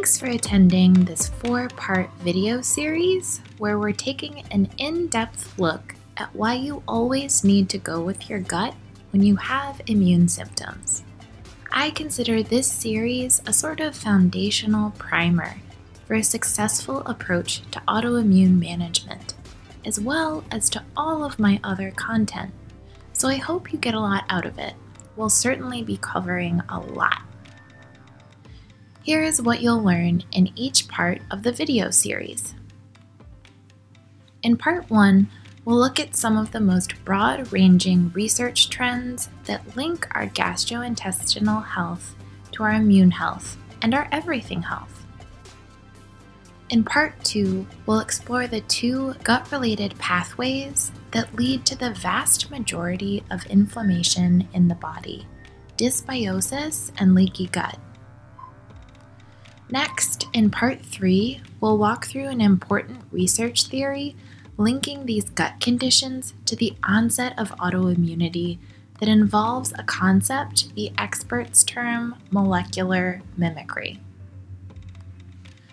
Thanks for attending this 4-part video series where we're taking an in-depth look at why you always need to go with your gut when you have immune symptoms. I consider this series a sort of foundational primer for a successful approach to autoimmune management, as well as to all of my other content. So I hope you get a lot out of it. We'll certainly be covering a lot. Here is what you'll learn in each part of the video series. In part 1, we'll look at some of the most broad-ranging research trends that link our gastrointestinal health to our immune health and our everything health. In part 2, we'll explore the 2 gut-related pathways that lead to the vast majority of inflammation in the body: dysbiosis and leaky gut. Next, in part 3, we'll walk through an important research theory linking these gut conditions to the onset of autoimmunity that involves a concept the experts term molecular mimicry.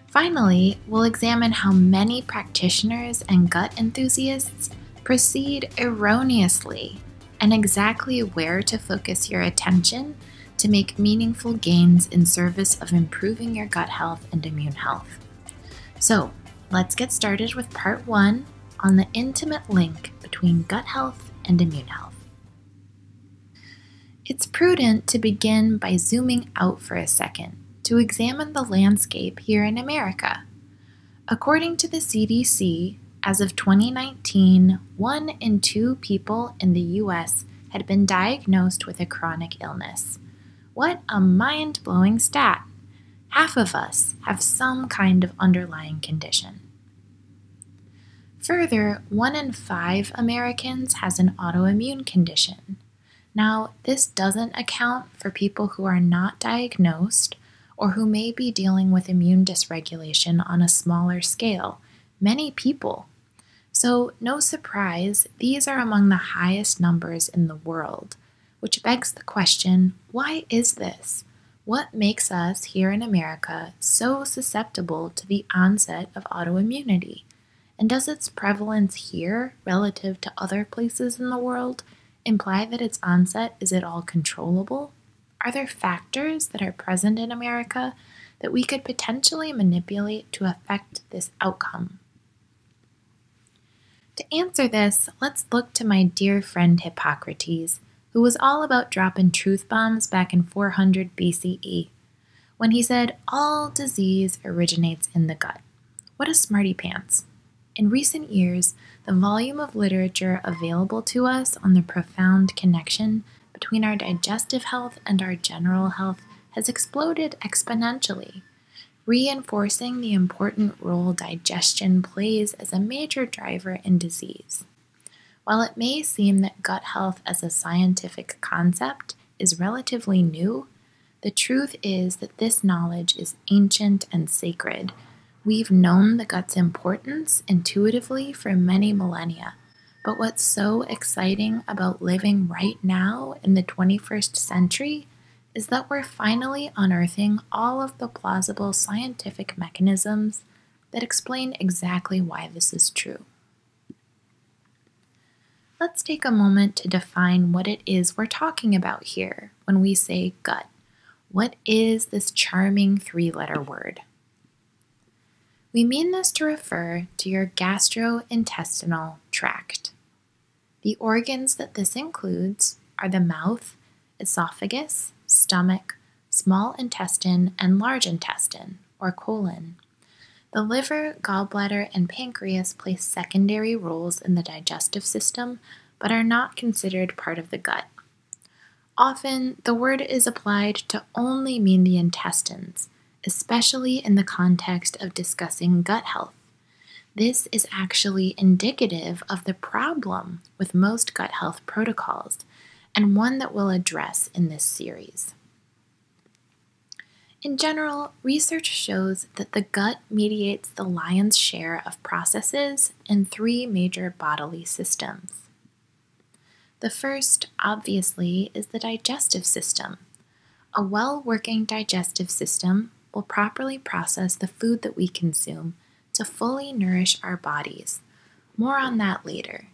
Finally, we'll examine how many practitioners and gut enthusiasts proceed erroneously and exactly where to focus your attention to make meaningful gains in service of improving your gut health and immune health. So, let's get started with part 1 on the intimate link between gut health and immune health. It's prudent to begin by zooming out for a second to examine the landscape here in America. According to the CDC, as of 2019, 1 in 2 people in the US had been diagnosed with a chronic illness. What a mind-blowing stat! Half of us have some kind of underlying condition. Further, 1 in 5 Americans has an autoimmune condition. Now, this doesn't account for people who are not diagnosed or who may be dealing with immune dysregulation on a smaller scale, many people. So, no surprise, these are among the highest numbers in the world. Which begs the question, why is this? What makes us here in America so susceptible to the onset of autoimmunity? And does its prevalence here, relative to other places in the world, imply that its onset is at all controllable? Are there factors that are present in America that we could potentially manipulate to affect this outcome? To answer this, let's look to my dear friend Hippocrates, who was all about dropping truth bombs back in 400 BCE, when he said, all disease originates in the gut. What a smarty pants. In recent years, the volume of literature available to us on the profound connection between our digestive health and our general health has exploded exponentially, reinforcing the important role digestion plays as a major driver in disease. While it may seem that gut health as a scientific concept is relatively new, the truth is that this knowledge is ancient and sacred. We've known the gut's importance intuitively for many millennia, but what's so exciting about living right now in the 21st century is that we're finally unearthing all of the plausible scientific mechanisms that explain exactly why this is true. Let's take a moment to define what it is we're talking about here when we say gut. What is this charming 3-letter word? We mean this to refer to your gastrointestinal tract. The organs that this includes are the mouth, esophagus, stomach, small intestine, and large intestine, or colon. The liver, gallbladder, and pancreas play secondary roles in the digestive system, but are not considered part of the gut. Often, the word is applied to only mean the intestines, especially in the context of discussing gut health. This is actually indicative of the problem with most gut health protocols, and one that we'll address in this series. In general, research shows that the gut mediates the lion's share of processes in 3 major bodily systems. The first, obviously, is the digestive system. A well-working digestive system will properly process the food that we consume to fully nourish our bodies. More on that later.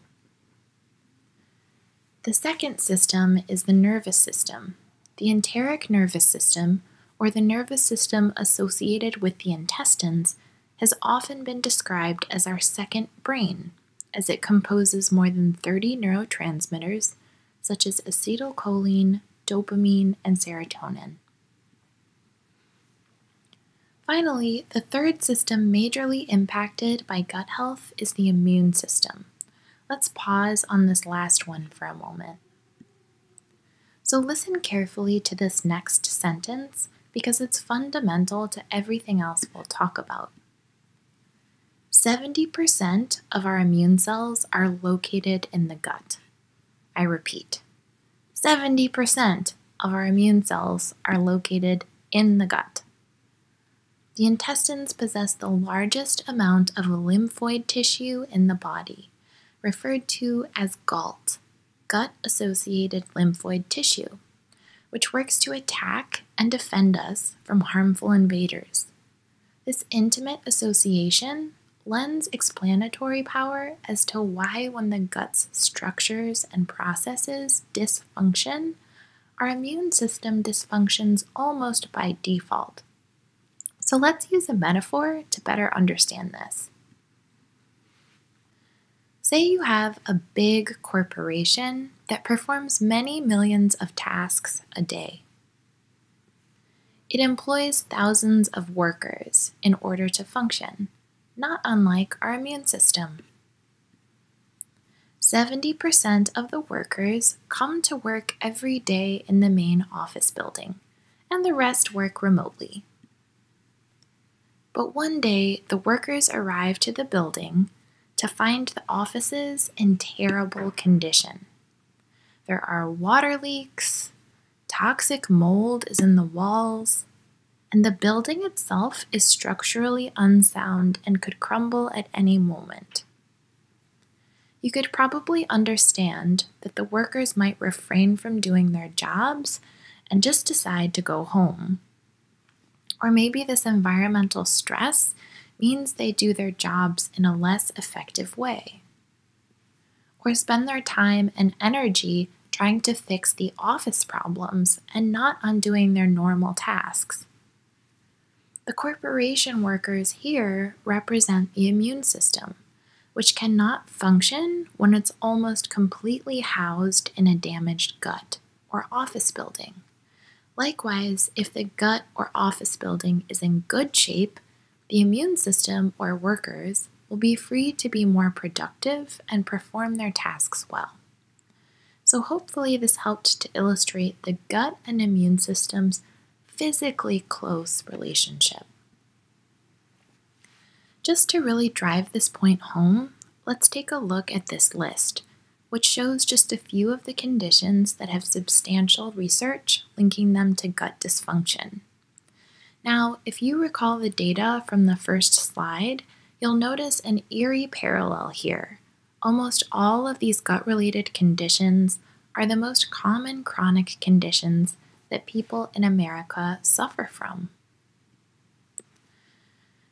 The second system is the nervous system. The enteric nervous system, or the nervous system associated with the intestines, has often been described as our second brain, as it composes more than 30 neurotransmitters, such as acetylcholine, dopamine, and serotonin. Finally, the third system majorly impacted by gut health is the immune system. Let's pause on this last one for a moment. So listen carefully to this next sentence because it's fundamental to everything else we'll talk about. 70% of our immune cells are located in the gut. I repeat, 70% of our immune cells are located in the gut. The intestines possess the largest amount of lymphoid tissue in the body, referred to as GALT, gut-associated lymphoid tissue, which works to attack and defend us from harmful invaders. This intimate association lends explanatory power as to why when the gut's structures and processes dysfunction, our immune system dysfunctions almost by default. So let's use a metaphor to better understand this. Say you have a big corporation that performs many millions of tasks a day. It employs thousands of workers in order to function, not unlike our immune system. 70% of the workers come to work every day in the main office building, and the rest work remotely. But one day, the workers arrive to the building to find the offices in terrible condition. There are water leaks, toxic mold is in the walls, and the building itself is structurally unsound and could crumble at any moment. You could probably understand that the workers might refrain from doing their jobs and just decide to go home. Or maybe this environmental stress means they do their jobs in a less effective way. Or spend their time and energy trying to fix the office problems and not on doing their normal tasks. The corporation workers here represent the immune system, which cannot function when it's almost completely housed in a damaged gut or office building. Likewise, if the gut or office building is in good shape, the immune system or workers will be free to be more productive and perform their tasks well. So hopefully this helped to illustrate the gut and immune system's physically close relationship. Just to really drive this point home, let's take a look at this list, which shows just a few of the conditions that have substantial research linking them to gut dysfunction. Now, if you recall the data from the first slide, you'll notice an eerie parallel here. Almost all of these gut-related conditions are the most common chronic conditions that people in America suffer from.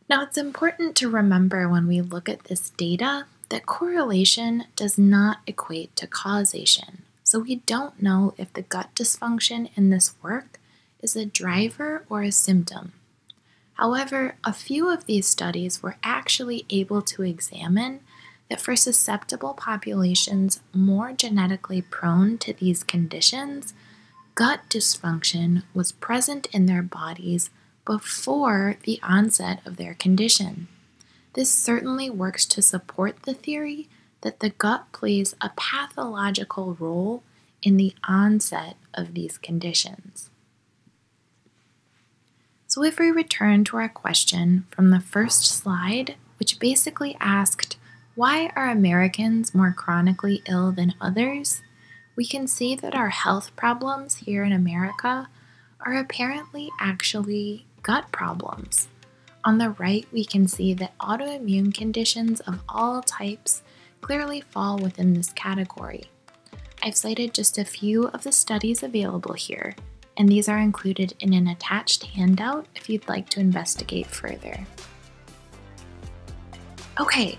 Now, it's important to remember when we look at this data that correlation does not equate to causation. So we don't know if the gut dysfunction in this work is a driver or a symptom. However, a few of these studies were actually able to examine that for susceptible populations more genetically prone to these conditions, gut dysfunction was present in their bodies before the onset of their condition. This certainly works to support the theory that the gut plays a pathological role in the onset of these conditions. So if we return to our question from the first slide, which basically asked, why are Americans more chronically ill than others? We can see that our health problems here in America are apparently actually gut problems. On the right, we can see that autoimmune conditions of all types clearly fall within this category. I've cited just a few of the studies available here, and these are included in an attached handout if you'd like to investigate further. Okay,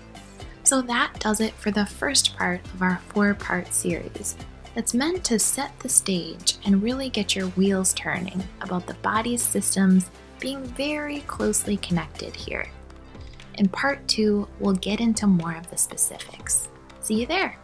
so that does it for the first part of our 4-part series that's meant to set the stage and really get your wheels turning about the body's systems being very closely connected here. In part 2, we'll get into more of the specifics. See you there!